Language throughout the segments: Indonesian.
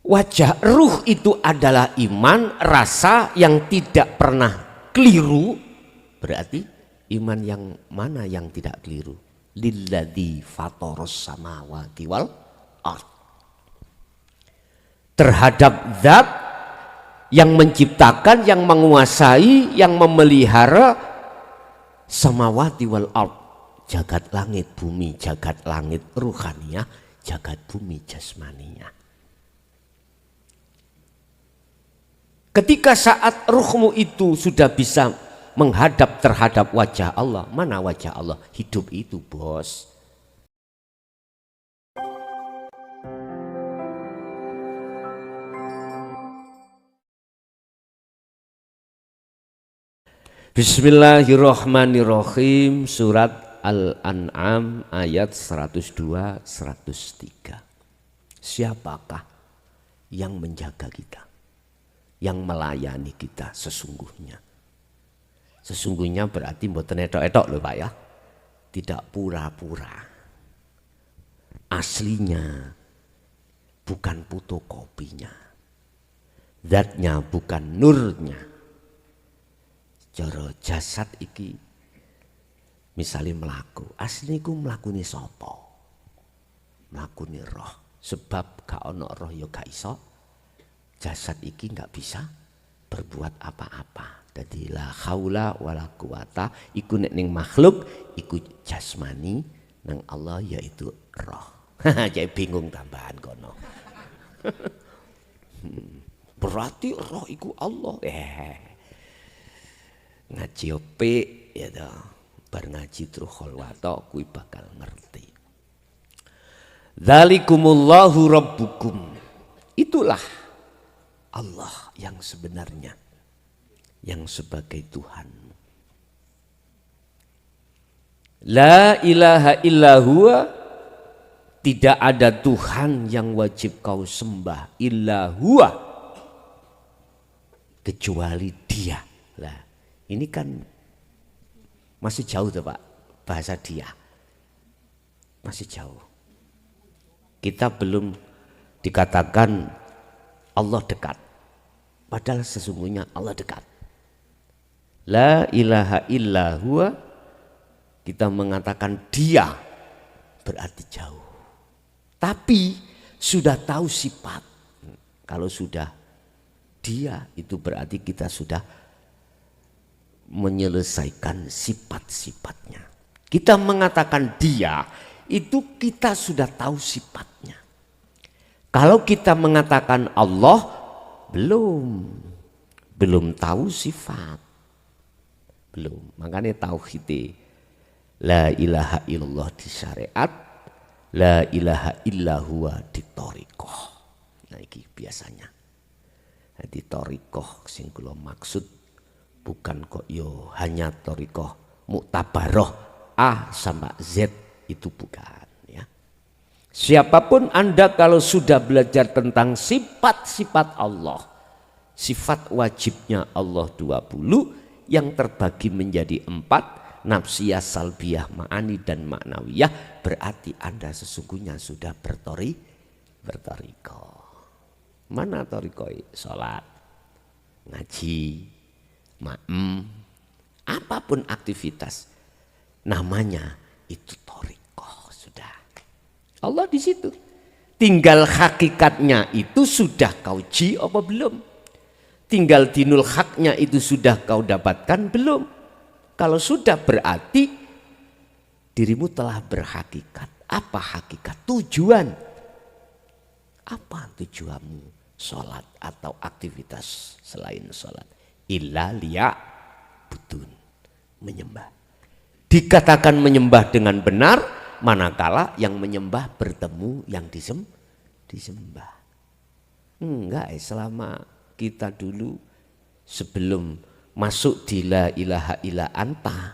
Wajah ruh itu adalah iman, rasa yang tidak pernah keliru. Berarti iman yang mana yang tidak keliru? Lilladzi fatoros samawati wal ard. Terhadap zat yang menciptakan, yang menguasai, yang memelihara samawati wal ard, jagat langit bumi, jagat langit ruhaniyah, jagat bumi jasmaniyah. Ketika saat ruhmu itu sudah bisa menghadap terhadap wajah Allah, mana wajah Allah? Hidup itu, bos. Bismillahirrahmanirrahim. Surat Al-An'am ayat 102-103. Siapakah yang menjaga kita, yang melayani kita sesungguhnya? Sesungguhnya berarti mboten etok-etok loh Pak ya. Tidak pura-pura. Aslinya bukan fotokopinya. Zatnya bukan nurnya. Cara jasad iki misalnya melaku, asli ku melakuni sopo, melakuni roh. Sebab gak ono roh ya gak iso, jasad iki gak bisa berbuat apa-apa. Jadi la haula wala quwata iku nek ning makhluk iku jasmani, nang Allah yaitu roh. Jadi bingung tambahan kono. Berarti roh iku Allah. Ngaji ope ya toh, bar ngaji terus kholwato kuwi bakal ngerti. Dzalikumullahu rabbukum. Itulah Allah yang sebenarnya, yang sebagai Tuhan. La ilaha illa huwa, tidak ada Tuhan yang wajib kau sembah illa huwa, kecuali Dia. Lah, ini kan masih jauh tuh Pak, bahasa Dia. Masih jauh. Kita belum dikatakan Allah dekat. Padahal sesungguhnya Allah dekat. La ilaha illa huwa, kita mengatakan Dia berarti jauh. Tapi sudah tahu sifat. Kalau sudah Dia itu berarti kita sudah menyelesaikan sifat-sifatnya. Kita mengatakan Dia itu kita sudah tahu sifatnya. Kalau kita mengatakan Allah belum tahu sifat. Belum. Makanya tauhid la ilaha illallah di syariat, la ilaha illa huwa di thariqah. Nah iki biasanya. Di thariqah sing kula maksud bukan kok yo hanya thariqah muktabaroh A sama Z, itu bukan ya. Siapapun Anda kalau sudah belajar tentang sifat-sifat Allah, sifat wajibnya Allah 20 yang terbagi menjadi 4, nafsiyah, salbiyah, ma'ani dan maknawiyah, berarti Anda sesungguhnya sudah berthariqah. Mana thariqah? Salat, ngaji, apapun aktivitas namanya itu thariqah sudah. Allah di situ. Tinggal hakikatnya itu sudah kau ji apa belum? Tinggal dinul haknya itu sudah kau dapatkan belum? Kalau sudah berarti dirimu telah berhakikat. Apa hakikat? Tujuan. Apa tujuanmu? Sholat atau aktivitas selain sholat? Illa liya'budun, menyembah. Dikatakan menyembah dengan benar manakala yang menyembah bertemu yang disembah. Enggak, selama kita dulu sebelum masuk di la ilaha illa anta,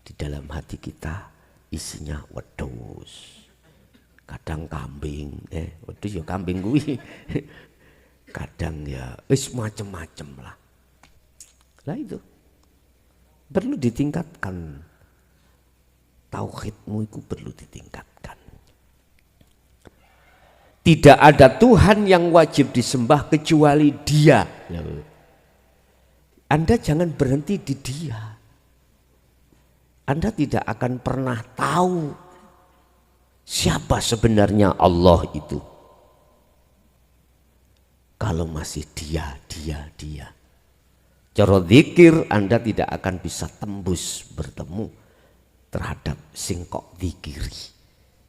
di dalam hati kita isinya wedhus, kadang kambing, wedhus ya kambing kuwi. Kadang ya wis macem-macem lah. Lah itu perlu ditingkatkan. Tauhidmu itu perlu ditingkatkan. Tidak ada Tuhan yang wajib disembah kecuali Dia. Anda jangan berhenti di Dia. Anda tidak akan pernah tahu siapa sebenarnya Allah itu. Kalau masih dia. Cara zikir Anda tidak akan bisa tembus bertemu terhadap singkok zikiri.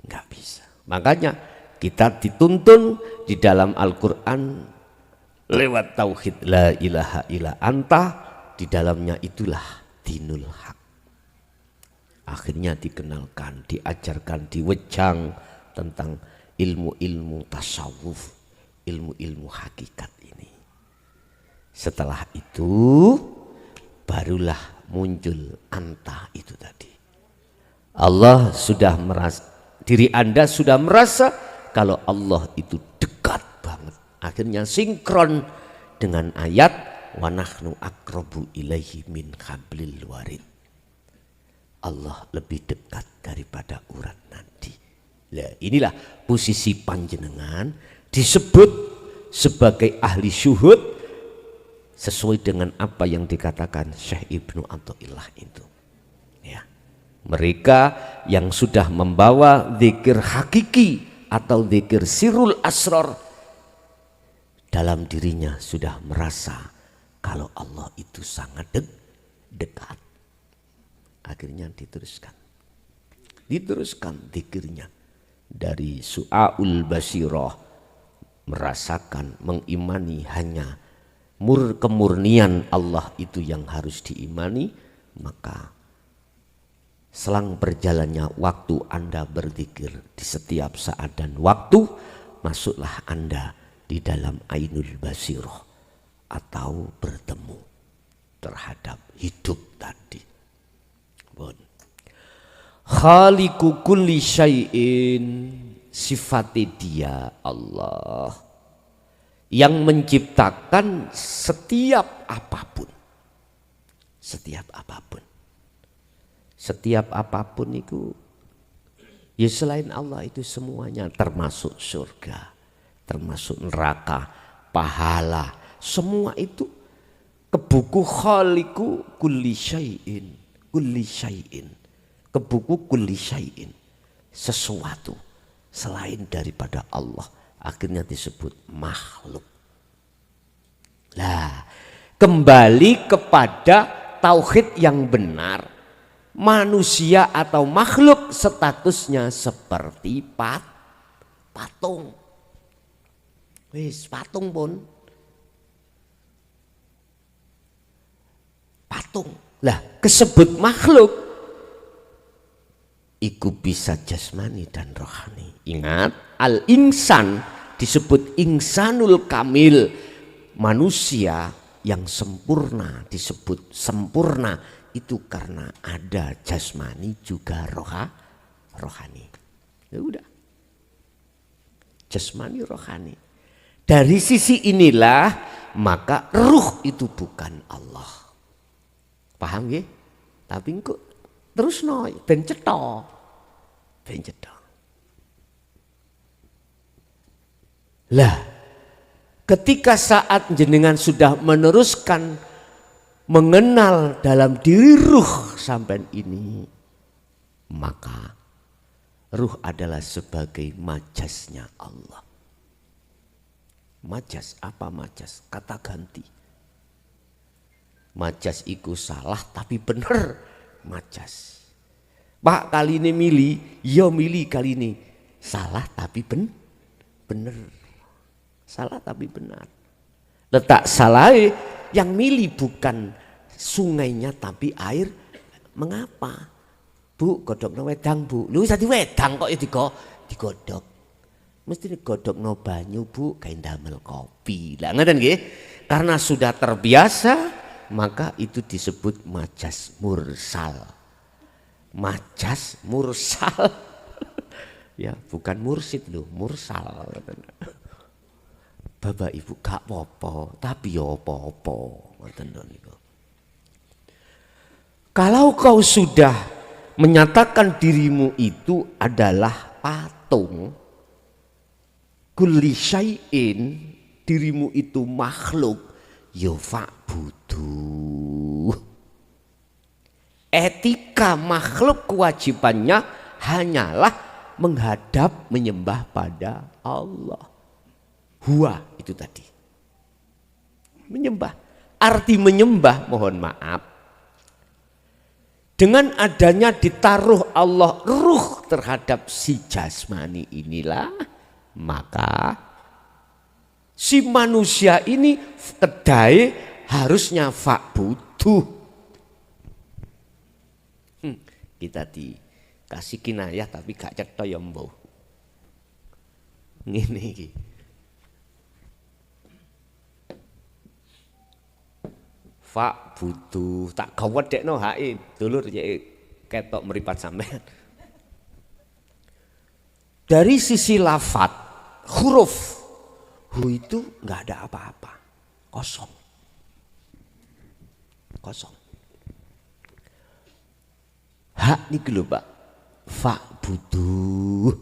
Enggak bisa. Makanya kita dituntun di dalam Al-Quran lewat tauhid la ilaha illa anta, di dalamnya itulah dinul haq. Akhirnya dikenalkan, diajarkan, diwejang tentang ilmu-ilmu tasawuf, ilmu-ilmu hakikat ini. Setelah itu barulah muncul anta itu tadi. Allah sudah merasa, diri Anda sudah merasa kalau Allah itu dekat banget. Akhirnya sinkron dengan ayat wa nahnu aqrabu ilaihi min hablil warid. Allah lebih dekat daripada urat nadi. Nah, inilah posisi panjenengan disebut sebagai ahli syuhud sesuai dengan apa yang dikatakan Syekh Ibnu Athaillah itu. Ya. Mereka yang sudah membawa zikir hakiki atau zikir sirul asrar dalam dirinya sudah merasa kalau Allah itu sangat dekat. Akhirnya diteruskan zikirnya dari Su'aul Basirah, merasakan, mengimani hanya kemurnian Allah itu yang harus diimani. Maka selang berjalannya waktu Anda berzikir di setiap saat dan waktu, masuklah Anda di dalam Ainul Basirah atau bertemu terhadap hidup tadi. Khaliqu kulli syai'in, sifatnya Dia Allah yang menciptakan setiap apapun. Setiap apapun itu ya selain Allah itu semuanya, termasuk surga, termasuk neraka, pahala, semua itu ke buku khaliqu kulli syai'in, ke buku kulli syai'in, sesuatu selain daripada Allah akhirnya disebut makhluk. Nah, kembali kepada tauhid yang benar, manusia atau makhluk statusnya seperti patung. Wis patung pun patung. Lah kesebut makhluk iku bisa jasmani dan rohani. Ingat, al-insan disebut insanul kamil, manusia yang sempurna. Disebut sempurna itu karena ada jasmani juga rohani. Ya udah, jasmani rohani. Dari sisi inilah maka ruh itu bukan Allah. Paham ya? Tapi kok terus ben cetha. Lah, ketika saat jenengan sudah meneruskan mengenal dalam diri ruh sampean ini, maka ruh adalah sebagai majasnya Allah. Majas, apa majas? Kata ganti. Majas iku salah tapi bener majas. Pak kali ini milih, ya milih kali ini. Salah tapi bener. Salah tapi benar. Letak salah yang milih bukan sungainya tapi air. Mengapa? Bu, godhokno wedang bu. Lu bisa wedang kok ya digodhok. Mesti digodhokno banyu bu, kayak damel kopi. Lah ngeten nggih. Karena sudah terbiasa, maka itu disebut majas mursal. Majas mursal. Ya, bukan mursid loh, mursal. Bapak Ibu gak apa-apa, tapi ya apa-apa. Kalau kau sudah menyatakan dirimu itu adalah patung, kulli syai'in, dirimu itu makhluk, ya fa'budu. Etika makhluk kewajibannya hanyalah menghadap menyembah pada Allah. Huwa itu tadi. Menyembah. Arti menyembah, mohon maaf, dengan adanya ditaruh Allah ruh terhadap si jasmani inilah, maka si manusia ini kedai harusnya fa'buduh. Kita dikasih kinayah tapi gak cetha ya mbah. Ngene iki. Fa'buduh tak gawedekno hae dulur ketok meripat sampean. Dari sisi lafat huruf hu itu nggak ada apa-apa, kosong. Hak niki lho Pak, fa'buduh.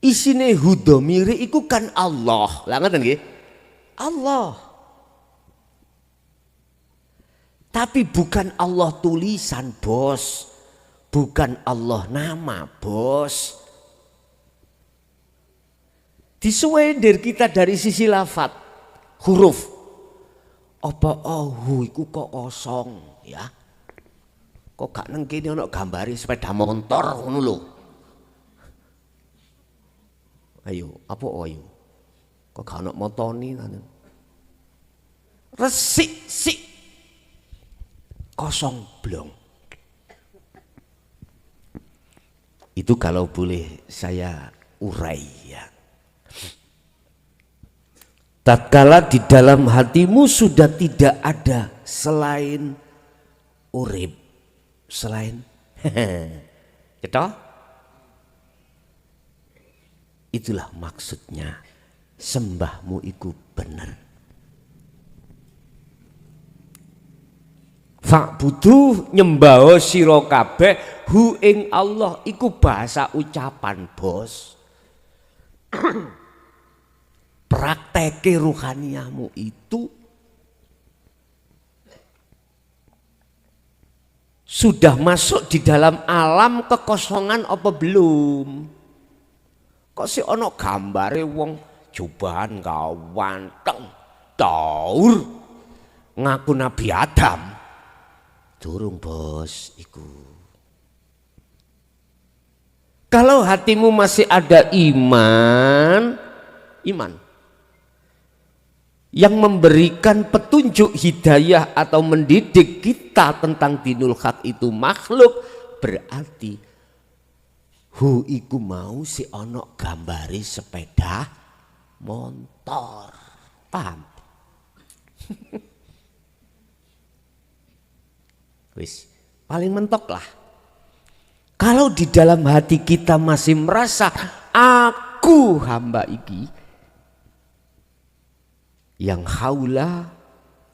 Isine hu dhamire iku kan Allah. Lah ngoten nggih? Allah. Tapi bukan Allah tulisan, bos. Bukan Allah nama, bos. Disuwendir kita dari sisi lafat huruf. Apa hu iku kok kosong ya? Kok gak neng kene ana gambare sepeda motor ngono lho. Ayo, apa ayo? Kok gak ana motoni ngono. Resik kosong blong. Itu kalau boleh saya urai ya. Tatkala di dalam hatimu sudah tidak ada selain urip, selain gitu? Itulah maksudnya sembahmu iku bener. Fa'budu nyembah sira kabeh hu ing Allah iku bahasa ucapan, bos. Prakteke ruhaniyahmu itu sudah masuk di dalam alam kekosongan apa belum? Kok sih ono gambare wong jubahan gawanteng daur ngaku Nabi Adam. Durung bos iku. Kalau hatimu masih ada iman yang memberikan petunjuk hidayah atau mendidik kita tentang dinul haq itu makhluk, berarti hu iku mau si ono gambari sepeda motor. Paham? Wis, paling mentok lah. Kalau di dalam hati kita masih merasa aku hamba iki yang haula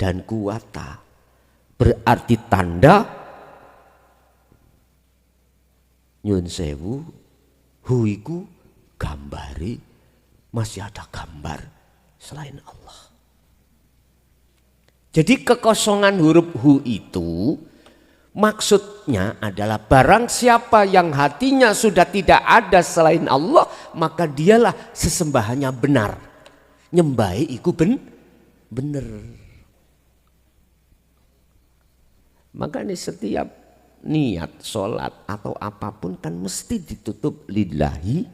dan kuwata, berarti tanda nyun sewu hu iku gambari masih ada gambar selain Allah. Jadi kekosongan huruf hu itu maksudnya adalah barang siapa yang hatinya sudah tidak ada selain Allah, maka dialah sesembahannya benar. Nyembahi iku bener. Makanya setiap niat sholat atau apapun kan mesti ditutup lillahi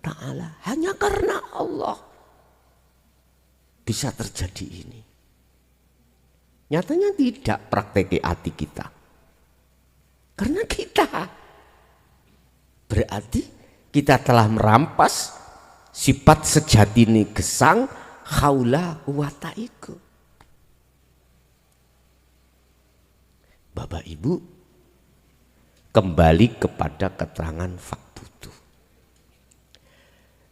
ta'ala. Hanya karena Allah bisa terjadi ini. Nyatanya tidak praktek hati kita. Karena kita berarti kita telah merampas sifat sejati ini gesang haula wa ta'iku. Bapak Ibu, kembali kepada keterangan fa'budu.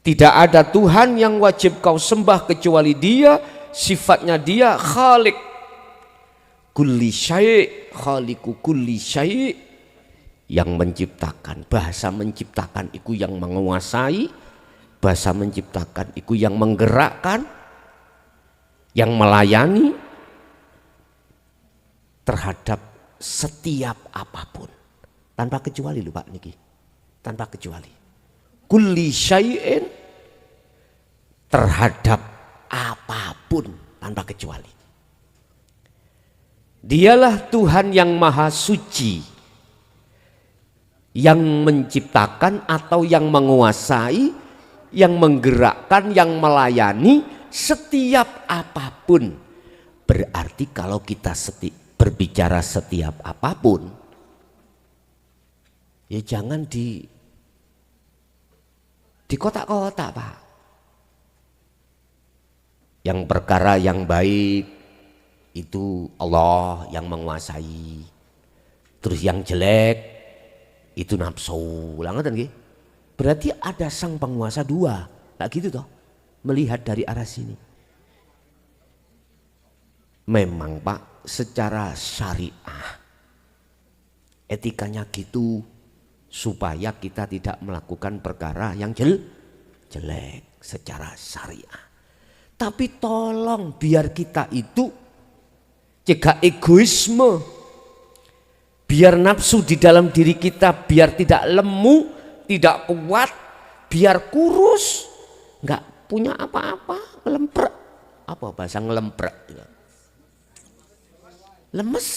Tidak ada Tuhan yang wajib kau sembah kecuali Dia, sifatnya Dia khalik kulli syai', khaliku kulli syai', yang menciptakan. Bahasa menciptakan itu yang menguasai, bahasa menciptakan iku yang menggerakkan, yang melayani terhadap setiap apapun tanpa kecuali lho Pak niki, tanpa kecuali. Kulli syai'in, terhadap apapun tanpa kecuali. Dialah Tuhan yang maha suci, yang menciptakan atau yang menguasai, yang menggerakkan, yang melayani setiap apapun. Berarti kalau kita berbicara setiap apapun, ya jangan di kotak-kotak Pak. Yang perkara yang baik itu Allah yang menguasai, terus yang jelek itu nafsu. Berarti ada sang penguasa dua, tak gitu toh? Melihat dari arah sini. Memang Pak, secara syariah etikanya gitu, supaya kita tidak melakukan perkara yang jelek secara syariah. Tapi tolong biar kita itu cegah egoisme, biar nafsu di dalam diri kita biar tidak lemu, tidak kuat, biar kurus, nggak punya apa-apa, ngelemprek. Apa bahasa ngelemprek? Lemes.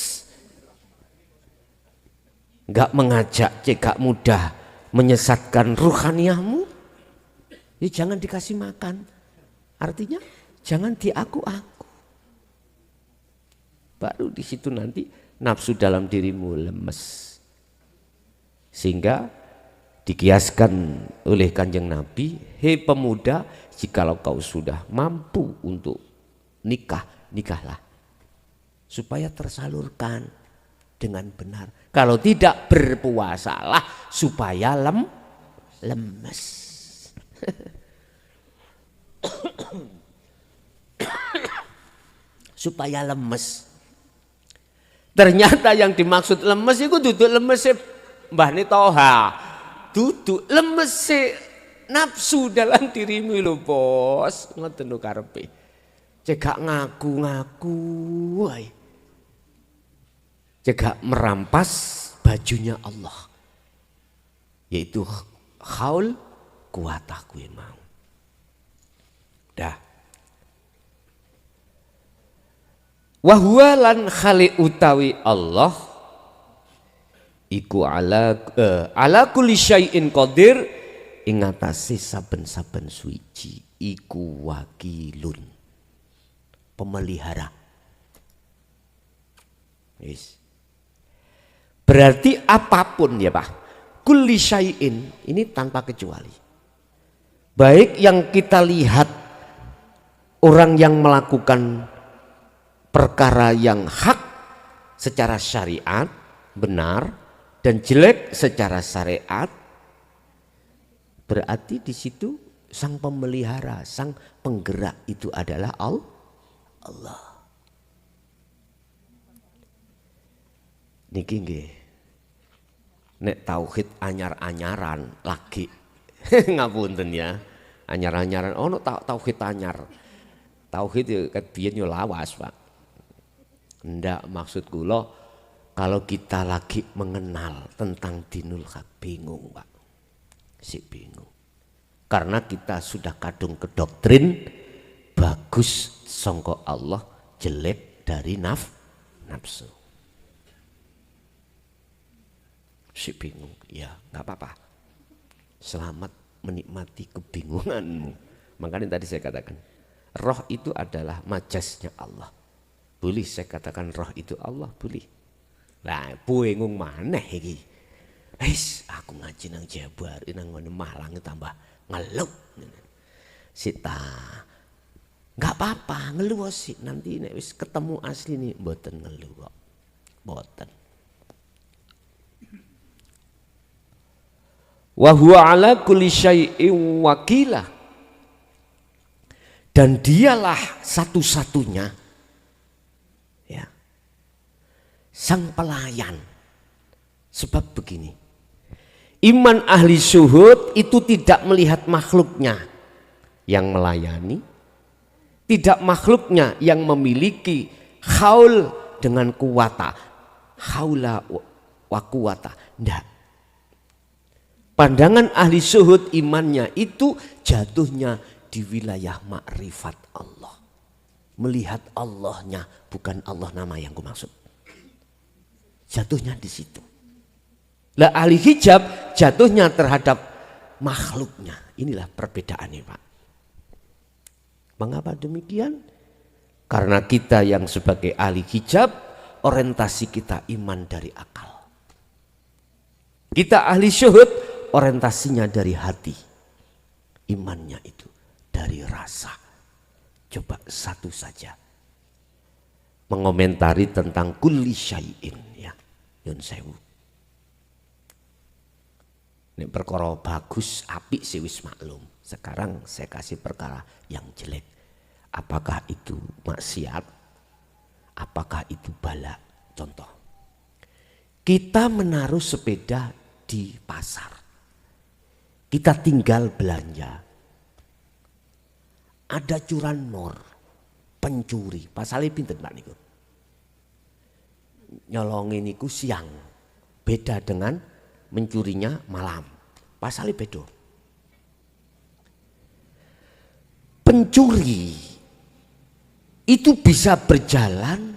Nggak mengajak cegak mudah menyesatkan ruhaniyahmu, ya jangan dikasih makan. Artinya jangan diaku-aku. Baru di situ nanti nafsu dalam dirimu lemes. Sehingga dikiaskan oleh Kanjeng Nabi, hei pemuda, jikalau kau sudah mampu untuk nikah, nikahlah. Supaya tersalurkan dengan benar. Kalau tidak, berpuasalah supaya lemes. Supaya lemes. Ternyata yang dimaksud lemes itu duduk lemes Mbah Nitoha. Duduk lemes nafsu dalam dirimu lho bos. Ngoten lho karepe. Cegak ngaku-ngaku wae. Cegak merampas bajunya Allah, yaitu haul kuwatah kuwi mau. Dah. Wahwa lan khali utawi Allah iku ala kulli syai'in qadir, ing atase saben-saben suci iku wakilun, pemelihara. Yes. Berarti apapun ya Pak, kulli syai'in, ini tanpa kecuali. Baik yang kita lihat orang yang melakukan perkara yang hak secara syariat benar dan jelek secara syariat, berarti di situ sang pemelihara, sang penggerak itu adalah Allah. Niki nggih. Nek tauhid anyar-anyaran lagi ngapunten ya. Anyar-anyaran ono tauhid anyar. Tauhid ya ket biyen yo lawas, Pak. Ndak maksud kula kalau kita lagi mengenal tentang dinul hak bingung, Pak. Si bingung. Karena kita sudah kadung ke doktrin bagus sangka Allah, jelek dari nafsu. Si bingung, ya nggak apa-apa. Selamat menikmati kebingunganmu. Makanya tadi saya katakan, roh itu adalah majasnya Allah. Boleh saya katakan roh itu Allah, boleh. Nah, bingung maneh iki. Aku ngaji nang Jabar, nang ngene Malang tambah ngeluh. Sita, nggak apa-apa ngeluh sih. Nanti nek wis ketemu asli nih, mboten ngeluh kok, mboten. Wa huwa ala kulli syai'in wakilah, dan dialah satu-satunya ya sang pelayan. Sebab begini, iman ahli syuhud itu tidak melihat makhluknya, yang melayani, tidak makhluknya yang memiliki haul dengan kuwata, haula wa kuwata. Ndak. Pandangan ahli syuhud imannya itu jatuhnya di wilayah makrifat Allah. Melihat Allahnya, bukan Allah nama yang ku maksud. Jatuhnya di situ. Lah ahli hijab jatuhnya terhadap makhluknya. Inilah perbedaannya, Pak. Mengapa demikian? Karena kita yang sebagai ahli hijab, orientasi kita iman dari akal. Kita ahli syuhud, orientasinya dari hati. Imannya itu dari rasa. Coba satu saja. Mengomentari tentang kulli syai'in, ya. Yun sewu. Ini perkara bagus, apik sih wis maklum. Sekarang saya kasih perkara yang jelek. Apakah itu maksiat? Apakah itu bala? Contoh. Kita menaruh sepeda di pasar. Kita tinggal belanja. Ada curanmor, pencuri. Pasalnya pinten Pak niku? Nyolongin niku siang. Beda dengan mencurinya malam. Pasalnya beda. Pencuri itu bisa berjalan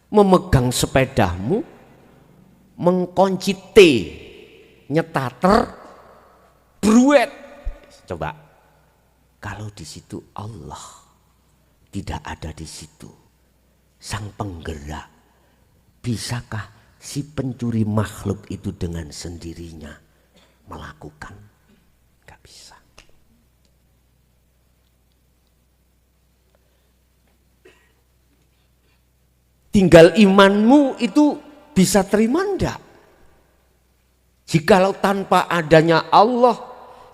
memegang sepedamu, mengkunci T, nyetater, bruet. Coba, kalau di situ Allah tidak ada di situ, sang penggerak, bisakah si pencuri makhluk itu dengan sendirinya melakukan? Gak bisa. Tinggal imanmu itu bisa terima enggak? Jikalau tanpa adanya Allah,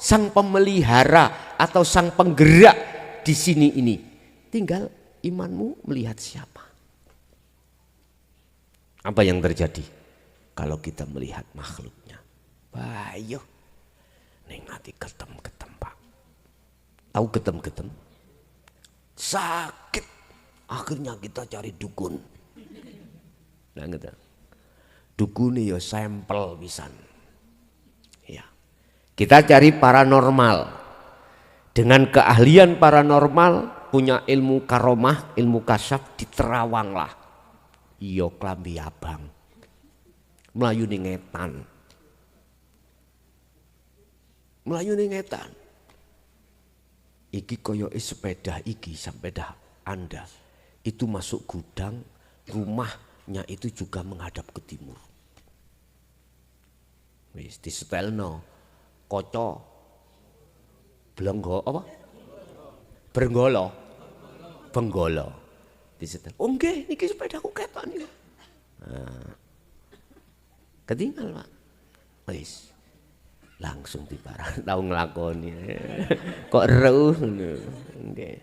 sang pemelihara atau sang penggerak di sini ini, tinggal imanmu melihat siapa? Apa yang terjadi kalau kita melihat makhluknya? Bayo, neng hati ketem-ketem Pak. Tahu ketem-ketem? Sakit. Akhirnya kita cari dukun. Nah gitu. Dukun ya sampel pisan. Ya. Kita cari paranormal. Dengan keahlian paranormal, punya ilmu karomah, ilmu kasyaf, diterawang lah. Iya klambi abang. Melayu ning ngetan. Melayu ning ngetan. Iki koyoke sepeda iki, sepeda Anda itu masuk gudang, rumahnya itu juga menghadap ke timur. Wis disetelno kaca blenggo apa? Brenggolo. Benggolo. Disetel. Oh nggih, niki sepedaku ketok niku. Nah, ketinggal Pak. Wis langsung diparah, tahu nglakoni. Kok reuh ngono. Nggih.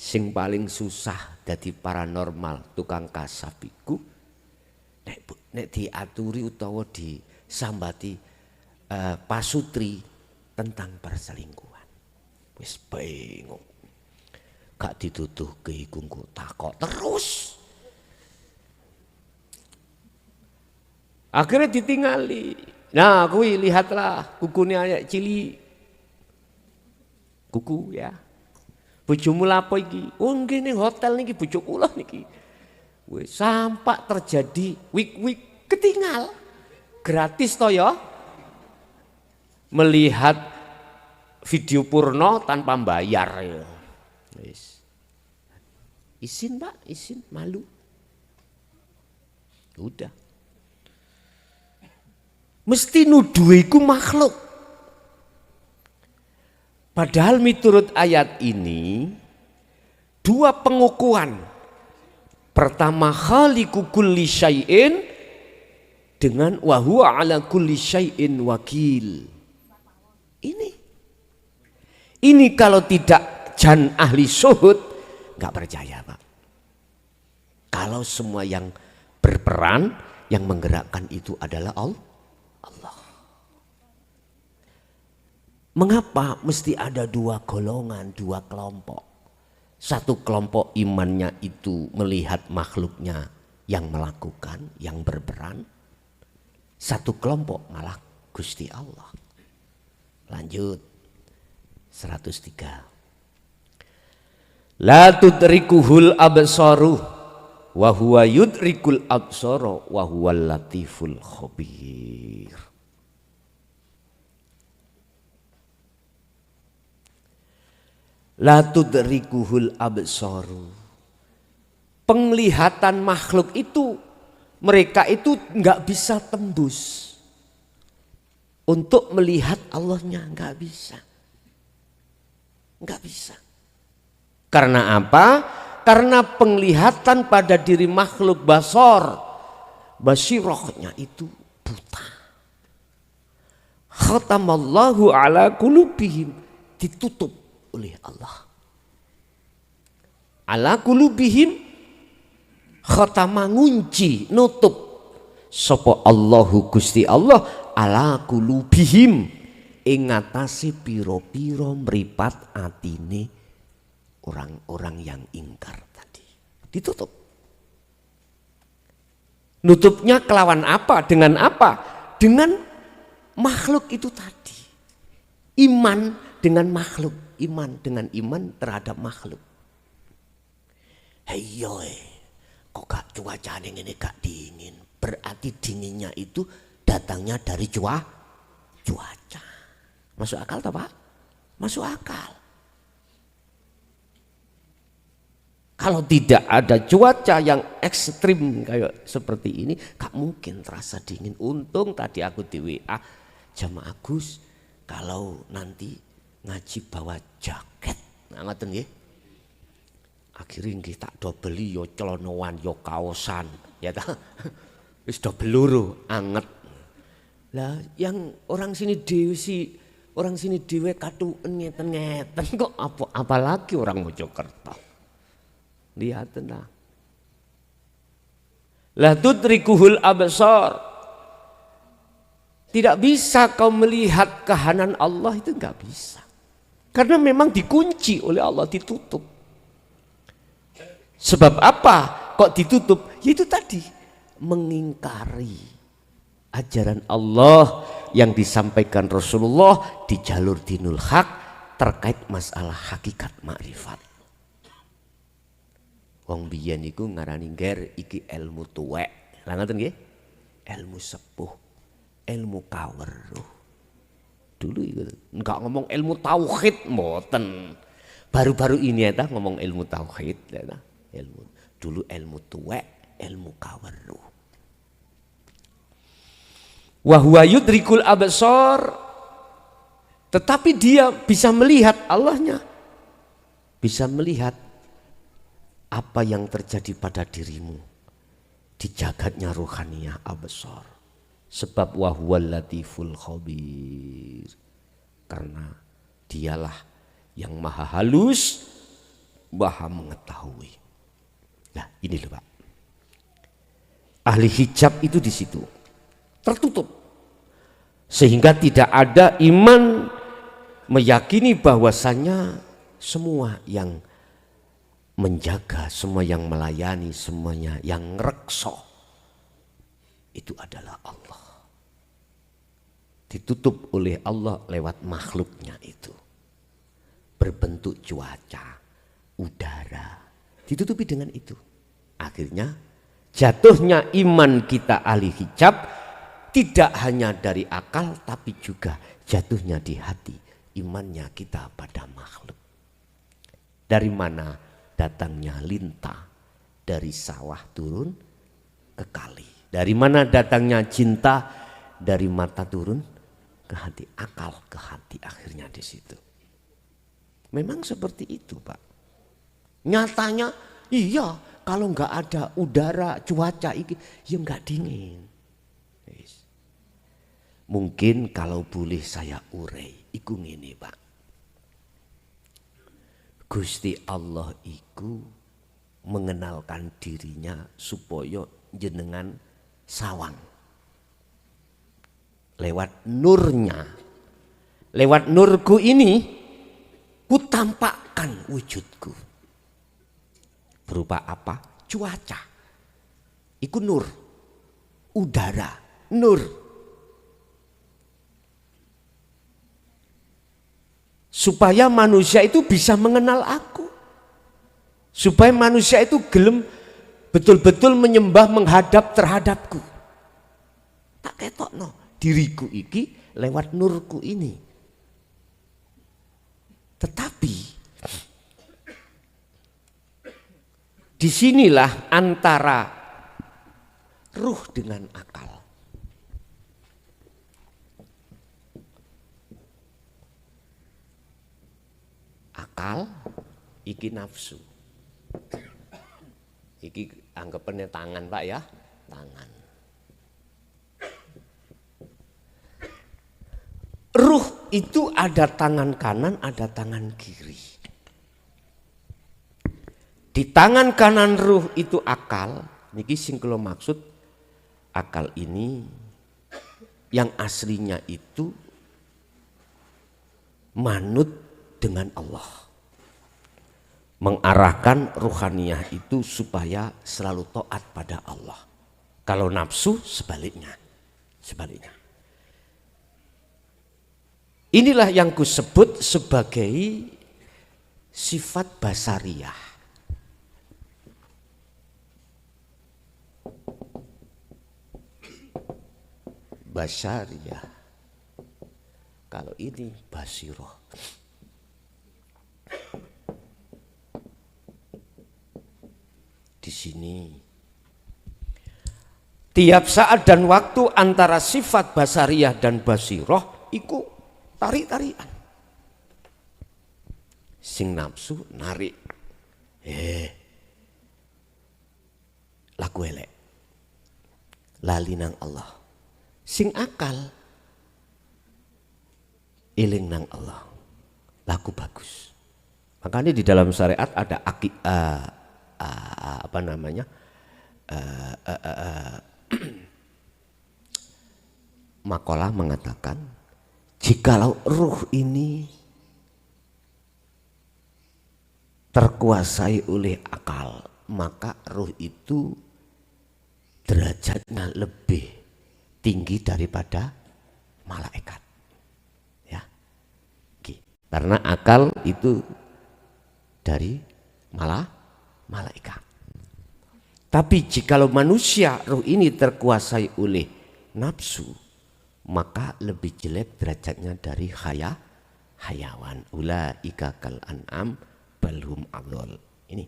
Sing paling susah dadi paranormal, tukang kasab iku nek diaturi utawa disambati pasutri tentang perselingkuhan. Wis bingung. Gak dituduhke iku engko takok terus. Akhirnya ditingali. Nah, kuwi lihatlah kukune ayak cili. Kuku ya. Bojomu lapo iki? Oh nggih ning hotel niki bojo kula niki. Wis sampak terjadi wik-wik ketinggal. Gratis to ya. Melihat video porno tanpa bayar ya. Wis. Izin Pak, izin, malu. Udah. Mesti nuduh iku makhluk. Padahal miturut ayat ini dua pengukuhan. Pertama khaliqu kulli syai'in dengan wa huwa ala kulli syai'in wakil. Ini kalau tidak jan ahli syuhud nggak percaya Pak. Kalau semua yang berperan yang menggerakkan itu adalah Allah. Mengapa mesti ada dua golongan, dua kelompok? Satu kelompok imannya itu melihat makhluknya yang melakukan, yang berperan. Satu kelompok malah Gusti Allah. Lanjut 103. La tudrikuhul absaru wa huwa yudrikul absara wa huwal latiful khabir. La tudrikuhul absaru. Penglihatan makhluk itu, mereka itu nggak bisa tembus untuk melihat Allahnya, nggak bisa. Nggak bisa. Karena apa? Karena penglihatan pada diri makhluk basirohnya itu buta. Khatamallahu ala qulubihim, ditutup oleh Allah. Ala qulubihim, khatama ngunci, nutup sapa Allahu Gusti Allah ala qulubihim ing ngatasi piro-piro mripat atine orang-orang yang ingkar tadi. Ditutup. Nutupnya kelawan apa? Dengan apa? Dengan makhluk itu tadi. Iman dengan makhluk. Iman dengan iman terhadap makhluk. Heyoy, kok gak cuaca ini gak dingin? Berarti dinginnya itu datangnya dari cuaca. Masuk akal tak Pak? Masuk akal. Kalau tidak ada cuaca yang ekstrim kayak seperti ini, gak mungkin terasa dingin. Untung tadi aku di WA, Jamaah Gus, kalau nanti ngaji bawa jaket. Nah, ngoten nggih. Akhirnya nggih tak do beli yo celonoan yo kaosan, ya ta. Wis do beluru anget. Lah yang orang sini dhewe katuen ngeten-ngeten kok apalagi orang Mojokerto. Lihat nah. La tudrikuhul absar. Tidak bisa kau melihat kahanan Allah, itu enggak bisa. Karena memang dikunci oleh Allah, ditutup. Sebab apa kok ditutup? Yaitu tadi, mengingkari ajaran Allah yang disampaikan Rasulullah di jalur dinul haq terkait masalah hakikat makrifat. Wong biyen iku ngarani ngger iki ilmu tuwek. Lah ngoten nggih? Ilmu sepuh, ilmu kaweruh. Dulu itu enggak ngomong ilmu tauhid mboten. Baru-baru ini ya ngomong ilmu tauhid ya. Ilmu dulu ilmu tuwek, ilmu kaweruh. Wa huwa yudrikul absar, tetapi dia bisa melihat Allahnya, bisa melihat apa yang terjadi pada dirimu di jagatnya ruhaniyah absar. Sebab wa huwal latiful khabir, karena dialah yang maha halus, maha mengetahui. Nah ini loh Pak, ahli hijab itu di situ tertutup, sehingga tidak ada iman meyakini bahwasannya semua yang menjaga, semua yang melayani, semuanya yang rekso itu adalah Allah. Ditutup oleh Allah lewat makhluknya itu, berbentuk cuaca, udara, ditutupi dengan itu. Akhirnya jatuhnya iman kita ahli hijab tidak hanya dari akal, tapi juga jatuhnya di hati, imannya kita pada makhluk. Dari mana datangnya lintah? Dari sawah turun ke kali. Dari mana datangnya cinta? Dari mata turun ke hati, akal ke hati, akhirnya di situ. Memang seperti itu Pak. Nyatanya iya, kalau nggak ada udara, cuaca ini ya nggak dingin. Mungkin kalau boleh saya urei, iku ngene Pak. Gusti Allah iku mengenalkan dirinya supaya jenengan sawang. Lewat nurnya, Lewat nurku ini ku tampakkan wujudku. Berupa apa? Cuaca. Iku nur. Udara. Nur. Supaya manusia itu bisa mengenal aku. Supaya manusia itu gelem betul-betul menyembah menghadap terhadapku. Tak ketokno diriku iki lewat nurku ini. Tetapi disinilah antara ruh dengan akal. Akal iki nafsu. Iki anggapannya tangan Pak ya, tangan. Ruh itu ada tangan kanan, ada tangan kiri. Di tangan kanan ruh itu akal, niki sing kula maksud akal ini yang aslinya itu manut dengan Allah. Mengarahkan ruhaniyah itu supaya selalu taat pada Allah. Kalau nafsu sebaliknya. Sebaliknya. Inilah yang kusebut sebagai sifat basariyah. Basariyah. Kalau ini basiroh. Di sini tiap saat dan waktu antara sifat basariyah dan basiroh iku tarik-tarikan. Sing nafsu narik. Laku elek. Lali nang Allah. Sing akal eling nang Allah. Laku bagus. Makanya di dalam syariat ada apa namanya? Makalah mengatakan jikalau ruh ini terkuasai oleh akal, maka ruh itu derajatnya lebih tinggi daripada malaikat. Ya. Karena akal itu dari malaikat. Tapi jikalau manusia ruh ini terkuasai oleh nafsu, maka lebih jelek derajatnya dari hayawan. Ulaika kal an'am balhum adol. Ini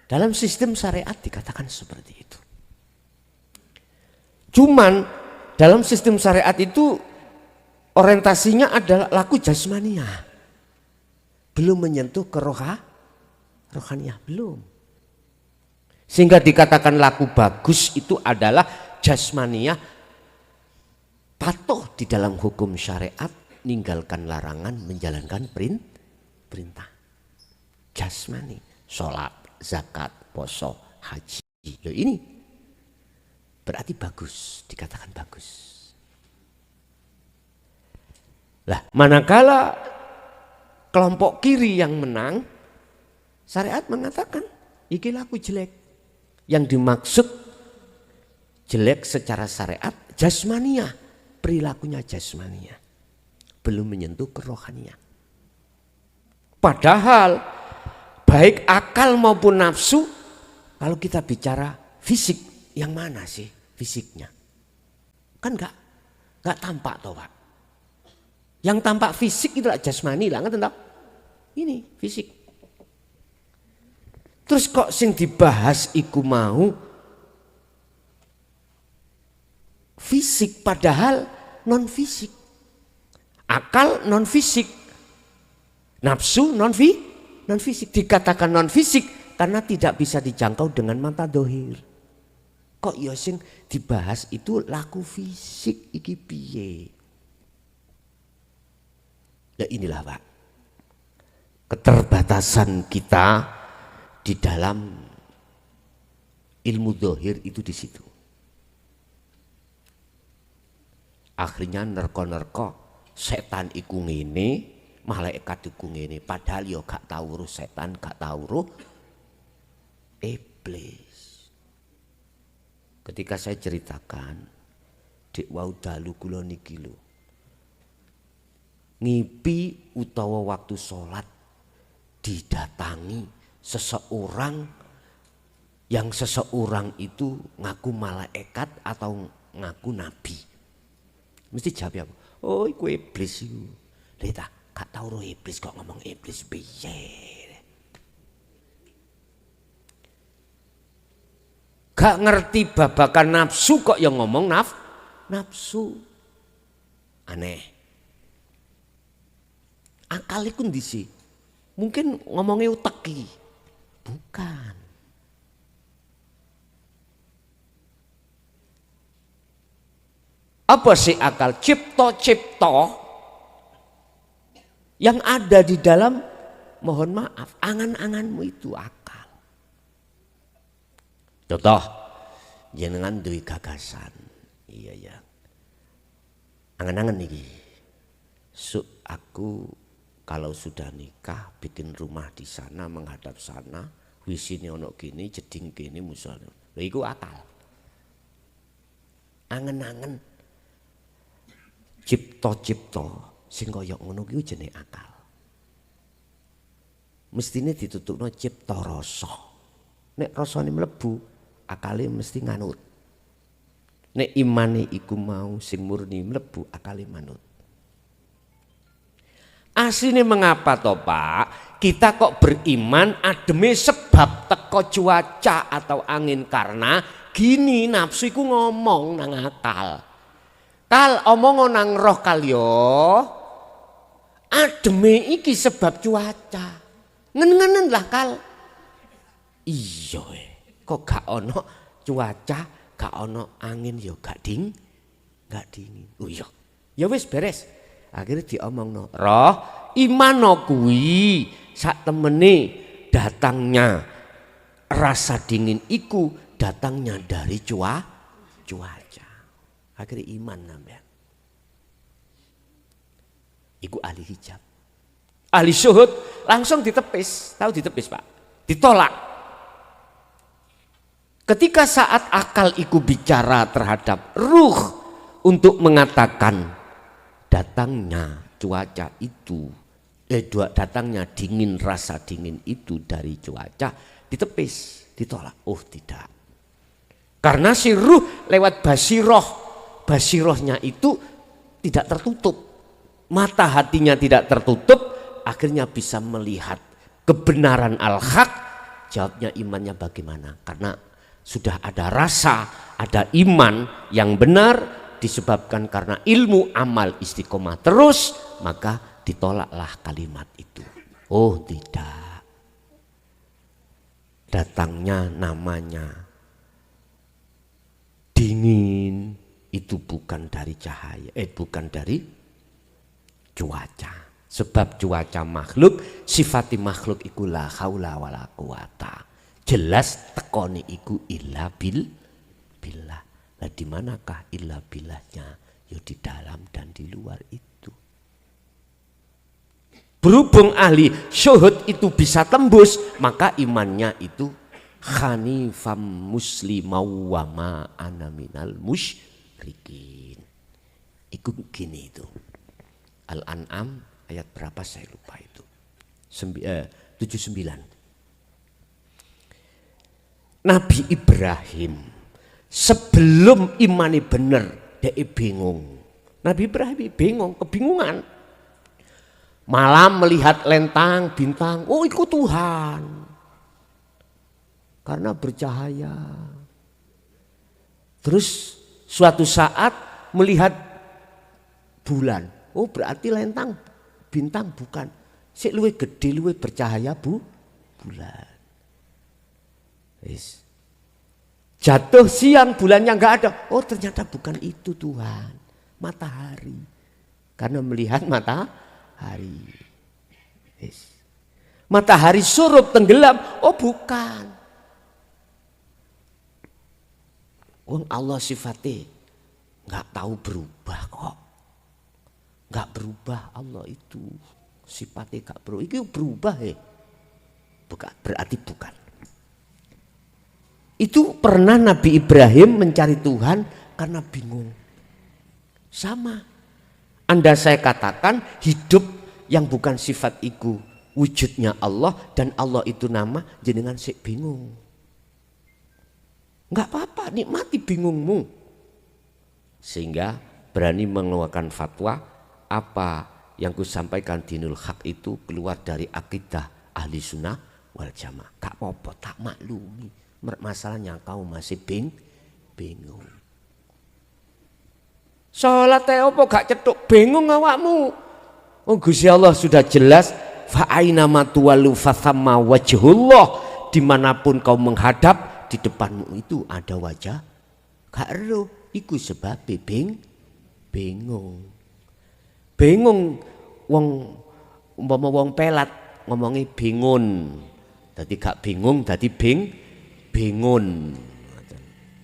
dalam sistem syariat dikatakan seperti itu. Cuman dalam sistem syariat itu orientasinya adalah laku jasmaniah, belum menyentuh ke rohaniah, belum. Sehingga dikatakan laku bagus itu adalah jasmaniah, patuh di dalam hukum syariat, ninggalkan larangan, menjalankan perintah. Jasmani, sholat, zakat, poso, haji. Loh ini berarti bagus, dikatakan bagus. Lah, manakala kelompok kiri yang menang, syariat mengatakan iki laku jelek. Yang dimaksud jelek secara syariat jasmaniah, perilakunya jasmaniah, belum menyentuh kerohanian. Padahal baik akal maupun nafsu, kalau kita bicara fisik, yang mana sih fisiknya? Kan enggak tampak toh Pak. Yang tampak fisik itu jasmani lah, ngerti tak? Ini fisik. Terus kok sing dibahas iku mau fisik padahal non fisik. Akal non fisik. Nafsu non fisik. Dikatakan non fisik karena tidak bisa dijangkau dengan mata dohir. Kok ya sing dibahas itu laku fisik iki piye? Nah inilah Pak, keterbatasan kita di dalam ilmu dohir itu di situ. Akhirnya nerko-nerko setan iku ngene, malaikat iku ngene, padahal yo gak tau weruh setan, gak tau weruh iblis. Ketika saya ceritakan, dik wau dalu kula niki lho. Ngipi utawa waktu sholat didatangi seseorang yang seseorang itu ngaku malaikat atau ngaku nabi. Mesti jawab apa? Oh iku iblis iku. Lha gak tau roh iblis kok ngomong iblis piye. Gak ngerti babakan nafsu kok yang ngomong nafsu. Aneh. Akal iku ndisi. Mungkin ngomongnya uteki. Bukan. Apa sih akal? Cipto-cipto yang ada di dalam, mohon maaf, angan-anganmu itu akal. Contoh, jenengan duwe gagasan. Iya ya. Angan-angan niki. Aku kalau sudah nikah bikin rumah di sana menghadap sana, wisine ono gini, jeding gini musola. Lha iku akal. Angen-angen cipta-cipta sing kaya ngono kuwi jenenge akal. Mestine ditutupno cipta rasa. Nek rasane mlebu, akale mesti nganut. Nek imane iku mau sing murni mlebu, akale manut. Asline mengapa toh Pak? Kita kok beriman ademe sebab teko cuaca atau angin, karena gini nafsu iku ngomong nang akal. Kal omong nang roh kal yo. Ademe iki sebab cuaca. Ngenen-ngenen lah kal. Iya kok gak ono cuaca, gak ono angin yo gak dingin. Oh iya. Ya wis beres. Akhirnya diomongno, roh imano kuwi sak temene datangnya rasa dingin iku datangnya dari cuaca. Akhirnya iman namanya. Iku ahli hijab. Ahli syuhud langsung ditepis. Tahu ditepis Pak? Ditolak. Ketika saat akal iku bicara terhadap ruh untuk mengatakan datangnya cuaca itu, datangnya dingin, rasa dingin itu dari cuaca, ditepis, ditolak. Oh tidak. Karena si ruh lewat basirohnya itu tidak tertutup. Mata hatinya tidak tertutup, akhirnya bisa melihat kebenaran al-haq. Jawabnya imannya bagaimana? Karena sudah ada rasa, ada iman yang benar, disebabkan karena ilmu amal istiqomah terus, maka ditolaklah kalimat itu. Oh tidak. Datangnya namanya dingin itu bukan dari cahaya, bukan dari cuaca. Sebab cuaca makhluk, sifati makhluk iku la haula wala quwata. Jelas tekoni iku illa billah. Nah di manakah illa billahnya? Ya di dalam dan di luar itu. Berhubung ahli syuhud itu bisa tembus, maka imannya itu khanifam muslimau wa ma ana minal musyrikin. Iku gini itu. Al-An'am ayat berapa saya lupa itu. 79. Nabi Ibrahim sebelum imani bener, dia bingung. Nabi Ibrahim bingung, kebingungan. Malam melihat lentang, bintang, oh itu Tuhan. Karena bercahaya. Terus suatu saat melihat bulan, oh berarti lentang, bintang bukan. Sik luwih gede, luwih bercahaya bulan. Yes. Jatuh siang bulannya nggak ada. Oh ternyata bukan itu Tuhan. Matahari. Karena melihat matahari. Yes. Matahari surup tenggelam. Oh bukan. Allah sifatnya nggak tahu berubah kok. Nggak berubah Allah itu. Sifatnya nggak berubah. Itu berubah ya. Bukan, berarti bukan. Itu pernah Nabi Ibrahim mencari Tuhan karena bingung. Sama. Anda saya katakan hidup yang bukan sifat itu wujudnya Allah dan Allah itu nama jenengan sik bingung. Enggak apa-apa, nikmati bingungmu. Sehingga berani mengeluarkan fatwa apa yang kusampaikan dinul haq itu keluar dari akidah ahli sunnah wal jamaah. Gak apa-apa, tak maklumi. Masalahnya kau masih bingung. Sholat apa gak cetuk bingung awakmu. Oh Gusti Allah sudah jelas fa aina ma tuwallu fathamma wajhullah, dimanapun kau menghadap di depanmu itu ada wajah. Gak ero iku sebab bingung. Bingung wong umpama wong pelat ngomongi bingung. Dadi gak bingung dadi bingung.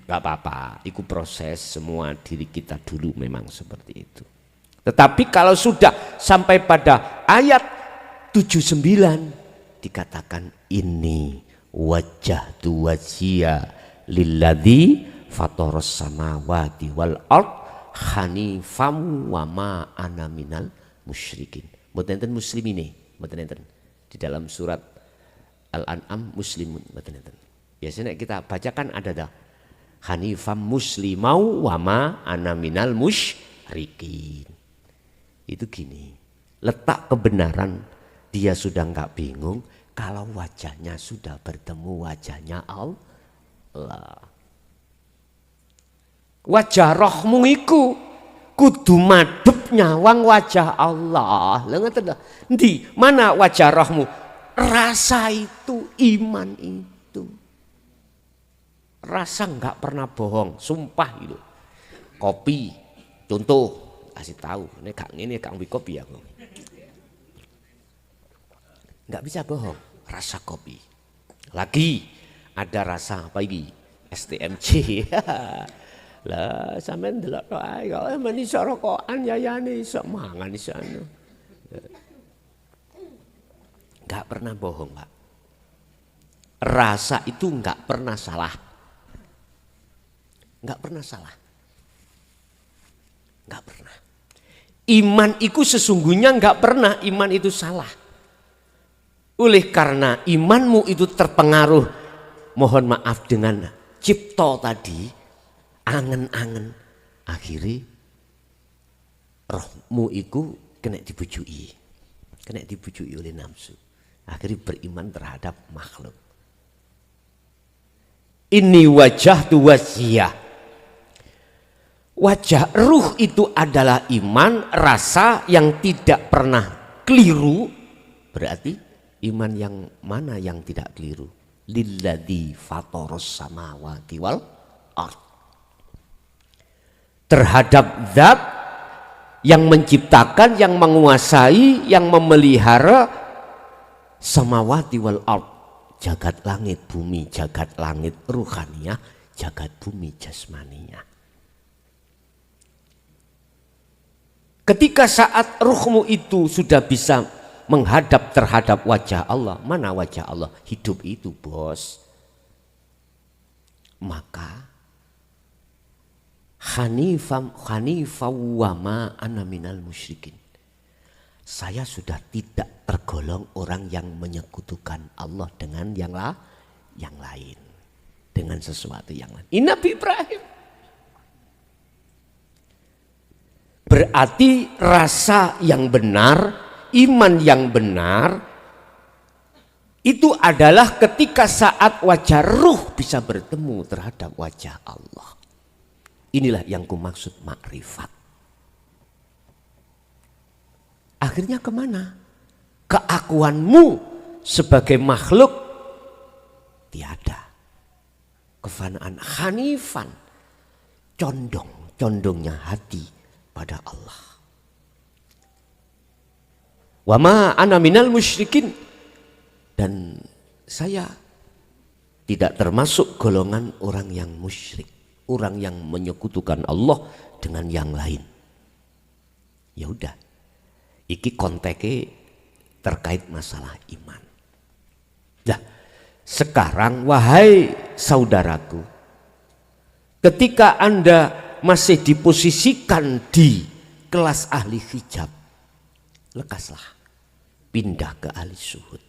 Gak apa-apa, itu proses semua diri kita dulu memang seperti itu. Tetapi kalau sudah sampai pada ayat 79 dikatakan ini wajah tu wajhiya lilladzi fataras samawati wal ard hanifam wa ma ana minal musyrikin. Mboten enten muslimine, mboten enten. Di dalam surat Al-An'am muslimun mboten enten. Biasanya kita bacakan ada dah hanifam muslimau wa ma ana minal musyrikin. Itu gini, letak kebenaran dia sudah enggak bingung kalau wajahnya sudah bertemu wajahnya Allah. Wajah rohmu iku kudu madhep nyawang wajah Allah. Lha ngoten lho. Endi? Mana wajah rohmu? Rasa itu, iman itu. Rasa enggak pernah bohong, sumpah gitu. Kopi, contoh kasih tahu, ini gak ngene gak ngombe kopi aku. Enggak bisa bohong, rasa kopi. Lagi ada rasa apa ini? STMC. Lah sampean delok tok ae kok men iso rokokan yayane iso mangan iso anu. Enggak pernah bohong, Pak. Rasa itu enggak pernah salah. Enggak pernah salah. Enggak pernah. Iman itu sesungguhnya enggak pernah iman itu salah. Oleh karena imanmu itu terpengaruh, mohon maaf dengan cipta tadi, angen-angen, akhirnya rohmu itu kena dibujui oleh nafsu. Akhirnya beriman terhadap makhluk. Ini wajah tu wajhiyah. Wajah ruh itu adalah iman, rasa yang tidak pernah keliru. Berarti iman yang mana yang tidak keliru? Lilladzi fataras samawati wal ard. Terhadap zat yang menciptakan, yang menguasai, yang memelihara samawati wal ard. Jagat langit bumi, jagat langit ruhaniyah, jagat bumi jasmaniyah. Ketika saat ruhmu itu sudah bisa menghadap terhadap wajah Allah, mana wajah Allah? Hidup itu, bos. Maka hanifam wa ma ana minal musyrikin. Saya sudah tidak tergolong orang yang menyekutukan Allah dengan yang lain, dengan sesuatu yang lain. Ini Nabi Ibrahim. Berarti rasa yang benar, iman yang benar itu adalah ketika saat wajah ruh bisa bertemu terhadap wajah Allah. Inilah yang kumaksud makrifat. Akhirnya kemana? Keakuanmu sebagai makhluk tiada. Kefanaan hanifan, condongnya hati pada Allah. Wa ma ana minal musyrikin, dan saya tidak termasuk golongan orang yang musyrik, orang yang menyekutukan Allah dengan yang lain. Ya udah, Iki konteke terkait masalah iman. Nah, sekarang wahai saudaraku, ketika Anda masih diposisikan di kelas ahli hijab, lekaslah pindah ke ahli syuhud.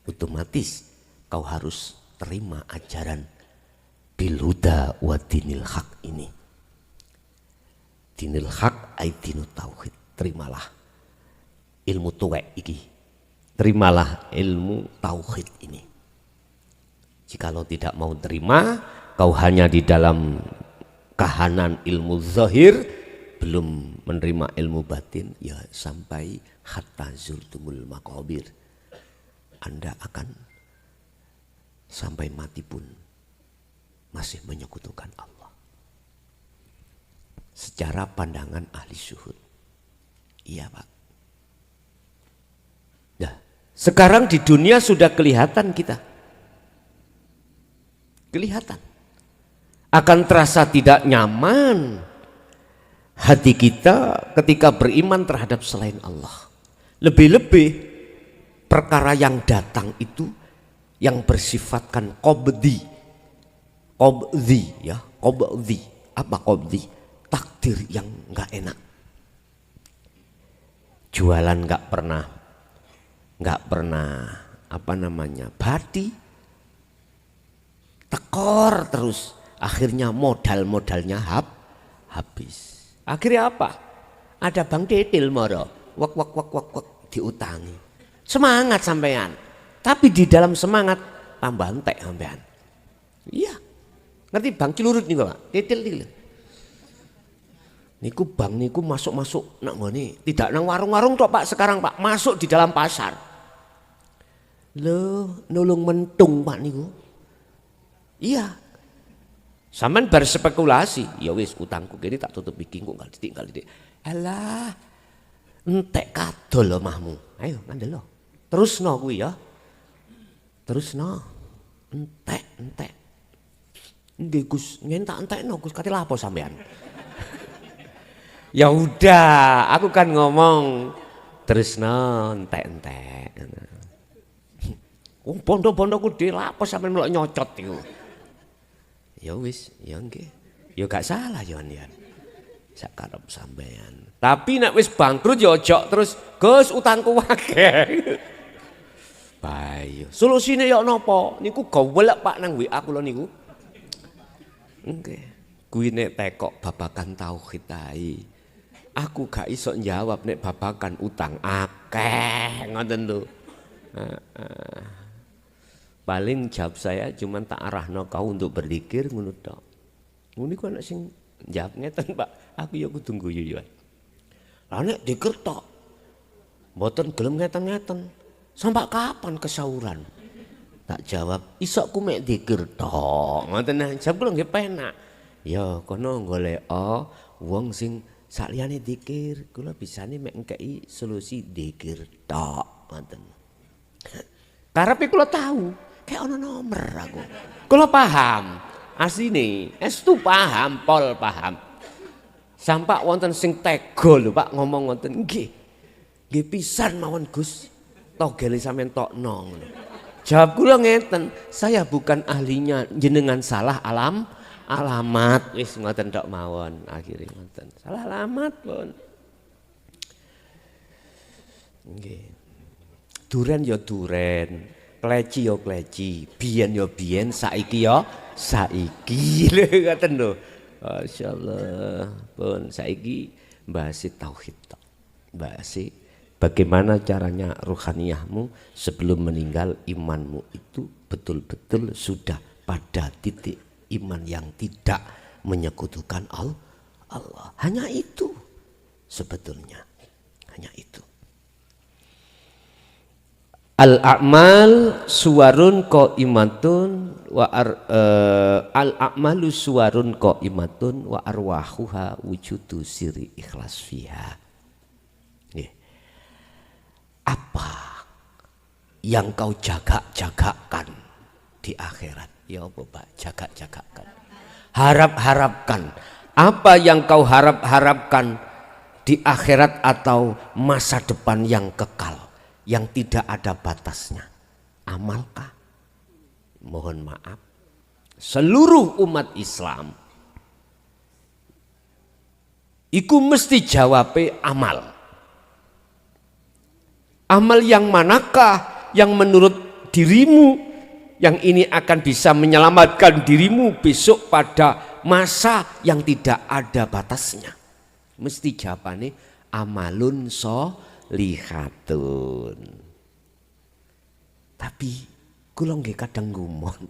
Otomatis kau harus terima ajaran bil huda wa dinil haq ini. Dinil haq ay dinut tauhid. Terimalah ilmu tuwek iki. Terimalah ilmu tauhid ini. Jikalau tidak mau terima, kau hanya di dalam kahanan ilmu zahir, belum menerima ilmu batin, ya sampai hatta zurtumul maqabir. Anda akan sampai mati pun masih menyekutukan Allah. Secara pandangan ahli syuhud. Iya Pak. Nah, sekarang di dunia sudah kelihatan kita. Kelihatan. Akan terasa tidak nyaman hati kita ketika beriman terhadap selain Allah. Lebih-lebih perkara yang datang itu yang bersifatkan qabdi. Qabdi ya, qabdi. Apa qabdi? Takdir yang enggak enak. Jualan enggak pernah apa namanya? Badi. Tekor terus. Akhirnya modal-modalnya habis. Akhirnya apa? Ada bang titil moro, wak diutangi. Semangat sampean. Tapi di dalam semangat tambah entek sampean. Iya. Ngerti bang cilurut nih Pak? Titil. Niku bang niku masuk nak ngene. Tidak nang warung-warung tok Pak sekarang Pak, masuk di dalam pasar. Loh, nulung mentung Pak niku. Iya. Sampean bar spekulasi, ya wis utangku kene tak tutup iki kok enggak ditik. Alah, entek kadol omahmu. Ayo ngandel lo. Terusno kuwi ya. Terusno. Entek. Nggih Gus, ngen tak entekno Gus, kate lapo sampean? Ya udah, aku kan ngomong terusno entek. Wong bondo-bondoku dhewe lapo sampean melok nyocot iku. Ya wis, ya nggih. Ya gak salah ya. Sak karep sampean. Tapi nek wis bangkrut ya ojo terus, Gus utangku akeh. Bayo. Solusine ya napa? Niku gowelek Pak nang WA kula niku. Nggih. Kuwi nek tekok babakan tauhid ae. Aku gak iso njawab nek babakan utang akeh ngoten lho. Paling jawab saya cuman tak arahno kau untuk berzikir ngono tok. Ngono iku ana sing jawab ngeten Pak, aku ya kudu guyu ya. Lah nek dzikir tok mboten gelem ngeten-ngeten. Sampai kapan kesauran? Tak jawab, isokku mek dzikir tok. Ngoten jawab kula nggih penak. Ya kono golek wong sing saliyane dzikir, kula bisane mek ngkei solusi dzikir tok. Ngoten. Karepe kula tahu. Kayak ono nomor aku. Kalau paham, asline estu paham, pol paham. Sampak wonten sing tega lho Pak ngomong wonten nggih. Nggih pisan mawon Gus. Togele sampean tokno ngono. Jawab kula ngeten, saya bukan ahlinya, jenengan salah alamat. Wis ngoten tok mawon, akhire ngoten. Salah alamat pun. Nggih. Duren ya duren. Kleci ya kleci, biyen ya biyen, saiki ya saiki. Lho ngoten lho. Masyaallah. Pun saiki bahasi tauhid tok. Bahasi bagaimana caranya ruhaniyahmu sebelum meninggal imanmu itu betul-betul sudah pada titik iman yang tidak menyekutukan Allah. Hanya itu sebetulnya. Hanya itu. Al-a'mal suwarun qaimatun wa al-a'malu suwarun qaimatun wa arwahuha wujudu siri ikhlas fiha. Apa yang kau jaga-jagakan di akhirat? Ya apa Pak? Jaga-jagakan. Harap-harapkan. Apa yang kau harap-harapkan di akhirat atau masa depan yang kekal, yang tidak ada batasnya? Amalkah? Mohon maaf, seluruh umat Islam iku mesti jawabe amal. Amal yang manakah yang menurut dirimu yang ini akan bisa menyelamatkan dirimu besok pada masa yang tidak ada batasnya? Mesti jawabannya amalun sholihatun. Tapi kula nggih kadang ngumon,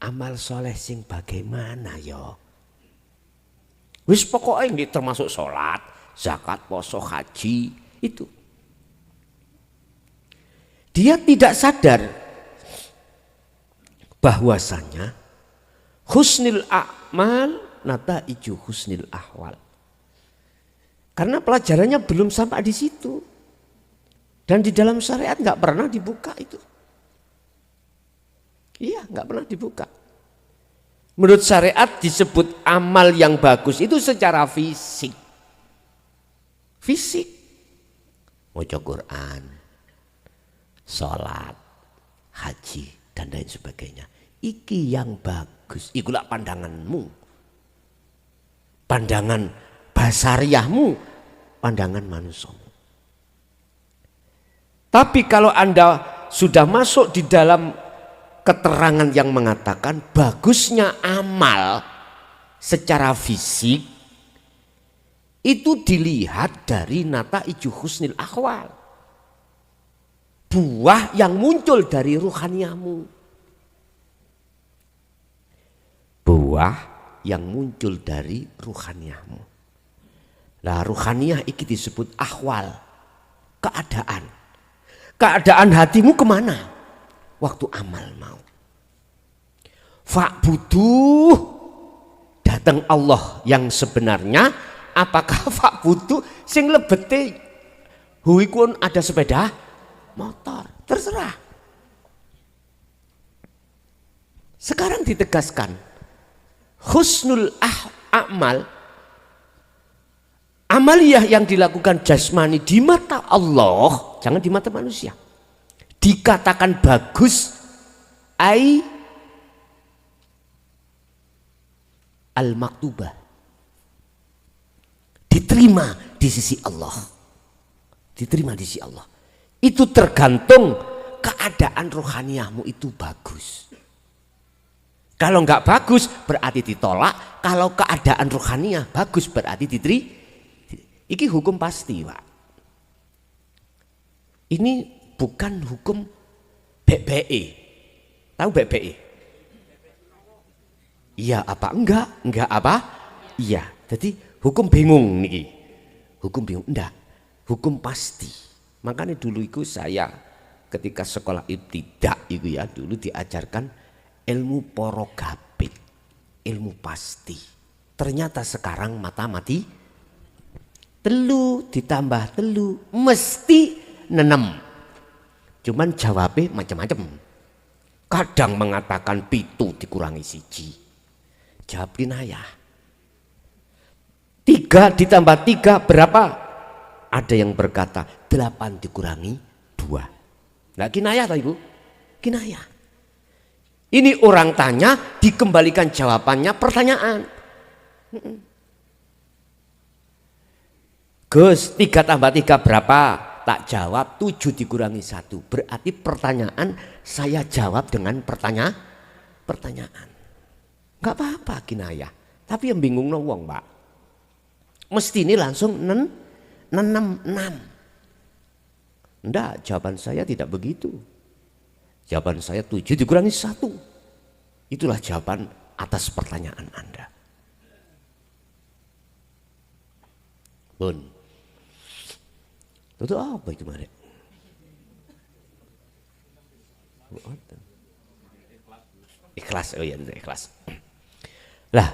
amal soleh sing bagaimana ya? Wis pokoknya nggih termasuk sholat, zakat, poso, haji itu. Dia tidak sadar bahwasanya husnil a'mal nataiju husnil ahwal. Karena pelajarannya belum sampai di situ. Dan di dalam syariat nggak pernah dibuka itu. Iya, nggak pernah dibuka. Menurut syariat disebut amal yang bagus itu secara fisik. Fisik. Maca Quran, sholat, haji, dan lain sebagainya. Iki yang bagus. Ikulah pandanganmu. Pandangan basariahmu, pandangan manusiamu. Tapi kalau Anda sudah masuk di dalam keterangan yang mengatakan bagusnya amal secara fisik, itu dilihat dari nataiju husnil ahwal. Buah yang muncul dari ruhaniyamu. Buah yang muncul dari ruhaniyamu. Lah ruhaniyah iki disebut ahwal, keadaan. Keadaan hatimu kemana? Waktu amal mau. Fa'buduh, datang Allah yang sebenarnya. Apakah fa'buduh sing lebete huikun ada sepeda motor? Terserah. Sekarang ditegaskan husnul a'mal, amaliyah yang dilakukan jasmani di mata Allah, jangan di mata manusia, dikatakan bagus, ai al-maktubah, diterima di sisi Allah. Diterima di sisi Allah. Itu tergantung keadaan rohaniyahmu itu bagus. Kalau enggak bagus berarti ditolak. Kalau keadaan rohaniyah bagus berarti diterima. Iki hukum pasti, Pak. Ini bukan hukum BBE. Tahu BBE? Iya apa enggak? Enggak apa? Iya. Jadi hukum bingung niki. Hukum bingung enggak? Hukum pasti. Makanya dulu itu saya ketika sekolah ibtidak itu ya, dulu diajarkan ilmu porogapik, ilmu pasti. Ternyata sekarang mati telu ditambah telu mesti nenem. Cuman jawabnya macam-macam. Kadang mengatakan pitu dikurangi siji. Jawab kinayah. 3 ditambah 3 berapa? Ada yang berkata 8 dikurangi 2. Nggak kinayah toh Ibu? Kinayah. Ini orang tanya dikembalikan jawabannya pertanyaan. Gus, 3 tambah 3 berapa? Tak jawab 7 dikurangi 1. Berarti pertanyaan saya jawab dengan pertanyaan. Enggak apa-apa kinayah. Tapi yang bingung no wong, Pak. Mesti ini langsung 6. Enggak, jawaban saya tidak begitu. Jawaban saya 7 dikurangi 1. Itulah jawaban atas pertanyaan Anda. Bun. Itu apa itu Marek? Ikhlas, oh iya ikhlas. Lah,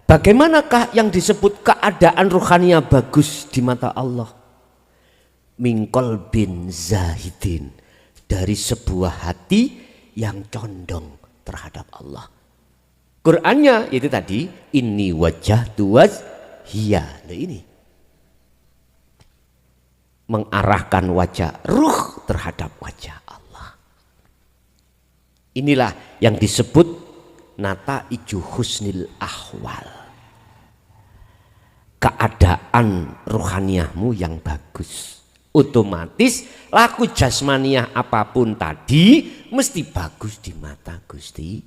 bagaimanakah yang disebut keadaan ruhaniah bagus di mata Allah? Mingkol bin zahidin, dari sebuah hati yang condong terhadap Allah. Qurannya itu tadi, inni wajjahtu wajhiya. Nah ini mengarahkan wajah ruh terhadap wajah Allah. Inilah yang disebut nataiju husnil ahwal. Keadaan rohaniyahmu yang bagus. Otomatis laku jasmaniah apapun tadi mesti bagus di mata Gusti.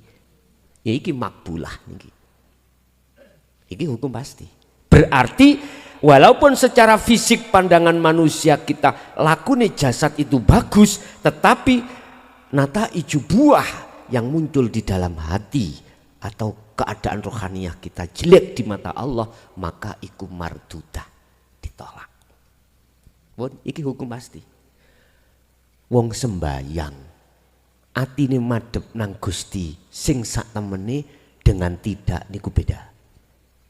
Ya iki makbulah niki. Iki hukum pasti. Berarti walaupun secara fisik pandangan manusia kita lakune jasad itu bagus, tetapi nataiju buah yang muncul di dalam hati atau keadaan rohaniyah kita jelek di mata Allah, maka iku mardudah, ditolak. Bon, iki hukum pasti. Wong sembayang atine madhep nang Gusti sing sak temene dengan tidak niku beda.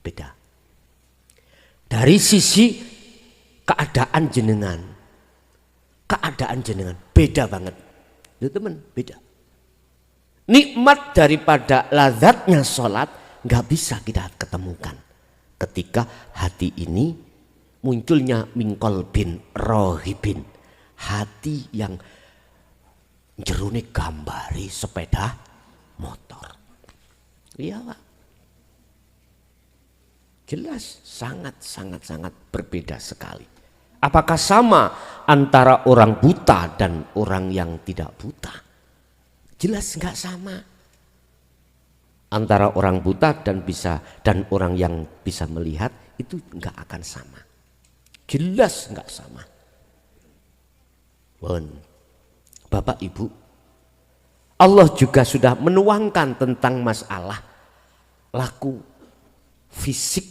Beda. Dari sisi keadaan jenengan beda banget. Itu teman, beda. Nikmat daripada lazatnya sholat nggak bisa kita ketemukan ketika hati ini munculnya mingkol bin rohibin, hati yang jerone gambari sepeda motor. Iya Pak. Jelas sangat berbeda sekali. Apakah sama antara orang buta dan orang yang tidak buta? Jelas nggak sama. Antara orang buta dan orang yang bisa melihat itu nggak akan sama. Jelas nggak sama. Bon, Bapak Ibu, Allah juga sudah menuangkan tentang masalah laku fisik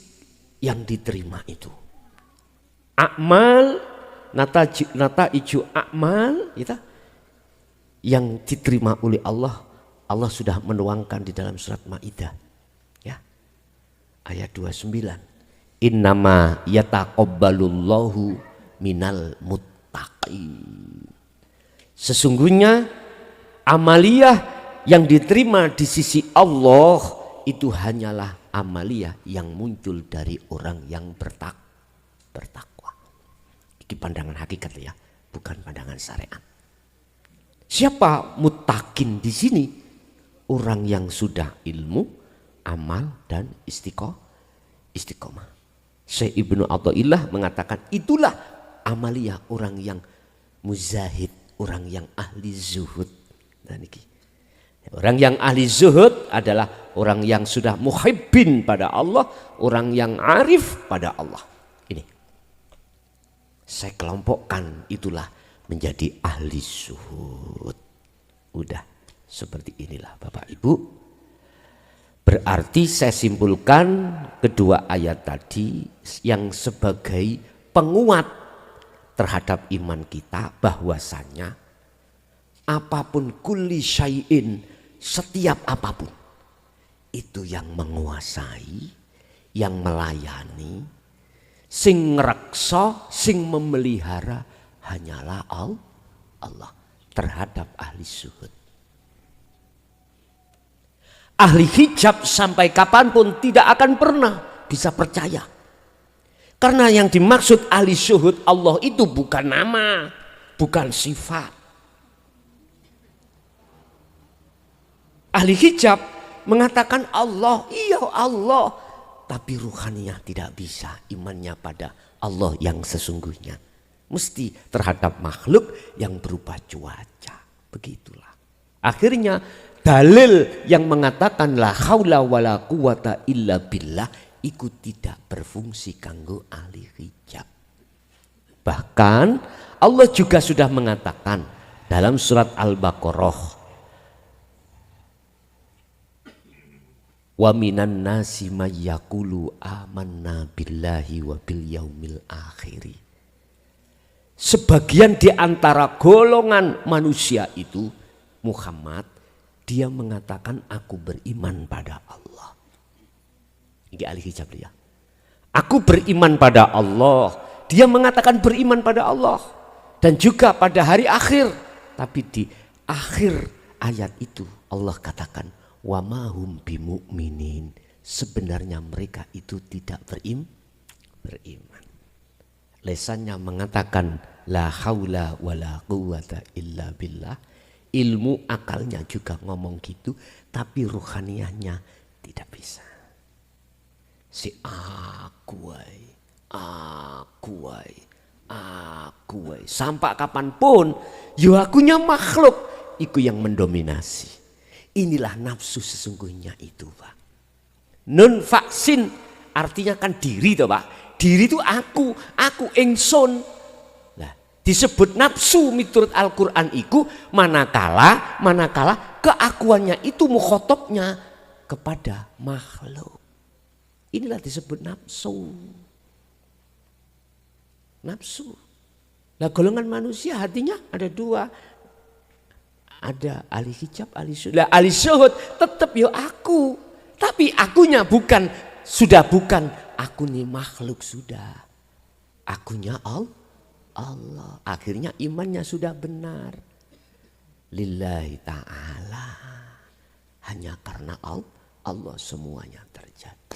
yang diterima itu. Akmal, nataiju akmal, gitu, yang diterima oleh Allah, Allah sudah menuangkan di dalam surat Maidah, ya, ayat 29. Innama yataqabbalullahu minal muttaqin. Sesungguhnya amaliyah yang diterima di sisi Allah itu hanyalah amaliyah yang muncul dari orang yang bertakwa. Ini pandangan hakikat ya, bukan pandangan syariat. Siapa muttaqin di sini? Orang yang sudah ilmu, amal dan istiqomah. Syekh Ibnu Athaillah mengatakan itulah amaliyah orang yang muzahid, orang yang ahli zuhud. Dan ini orang yang ahli zuhud adalah orang yang sudah muhibbin pada Allah, orang yang arif pada Allah. Ini saya kelompokkan, itulah menjadi ahli zuhud. Udah seperti inilah Bapak Ibu. Berarti saya simpulkan kedua ayat tadi yang sebagai penguat terhadap iman kita bahwasanya apapun kulli syai'in, setiap apapun itu yang menguasai, yang melayani, sing ngreksa, sing memelihara hanyalah Allah terhadap ahli zuhud. Ahli hijab sampai kapanpun tidak akan pernah bisa percaya. Karena yang dimaksud ahli zuhud Allah itu bukan nama, bukan sifat. Ahli hijab mengatakan Allah, iya Allah, tapi ruhaniyah tidak bisa imannya pada Allah yang sesungguhnya. Mesti terhadap makhluk yang berupa cuaca. Begitulah. Akhirnya dalil yang mengatakan la haula wala quwata illa billah itu tidak berfungsi kanggo ahli hijab. Bahkan Allah juga sudah mengatakan dalam surat Al-Baqarah, wa minan nasi may yaqulu amanna billahi wa bil yaumil akhir. Sebagian di antara golongan manusia itu Muhammad, dia mengatakan aku beriman pada Allah. Ini ahli hijab dia. Aku beriman pada Allah. Dia mengatakan beriman pada Allah dan juga pada hari akhir. Tapi di akhir ayat itu Allah katakan wa ma hum bimu'minin, sebenarnya mereka itu tidak beriman. Lesannya mengatakan la haula wala quwata illa billah. Ilmu akalnya juga ngomong gitu, tapi ruhaniyahnya tidak bisa. Si aku sampai kapanpun, yo akunya makhluk, iku yang mendominasi. Inilah nafsu sesungguhnya itu, Pak. Nun vaksin artinya kan diri toh, Pak. Diri itu aku ingsun. Nah, disebut nafsu miturut Al-Qur'an iku manakala keakuannya itu mukhotobnya kepada makhluk. Inilah disebut nafsu. Nafsu. Nah, golongan manusia hatinya ada dua. Ada ahli hijab, ahli syuhud. Lah ahli syuhud tetap yo aku. Tapi akunya bukan aku nih makhluk sudah. Akunya Allah. Akhirnya imannya sudah benar. Lillahi ta'ala. Hanya karena Allah semuanya terjadi.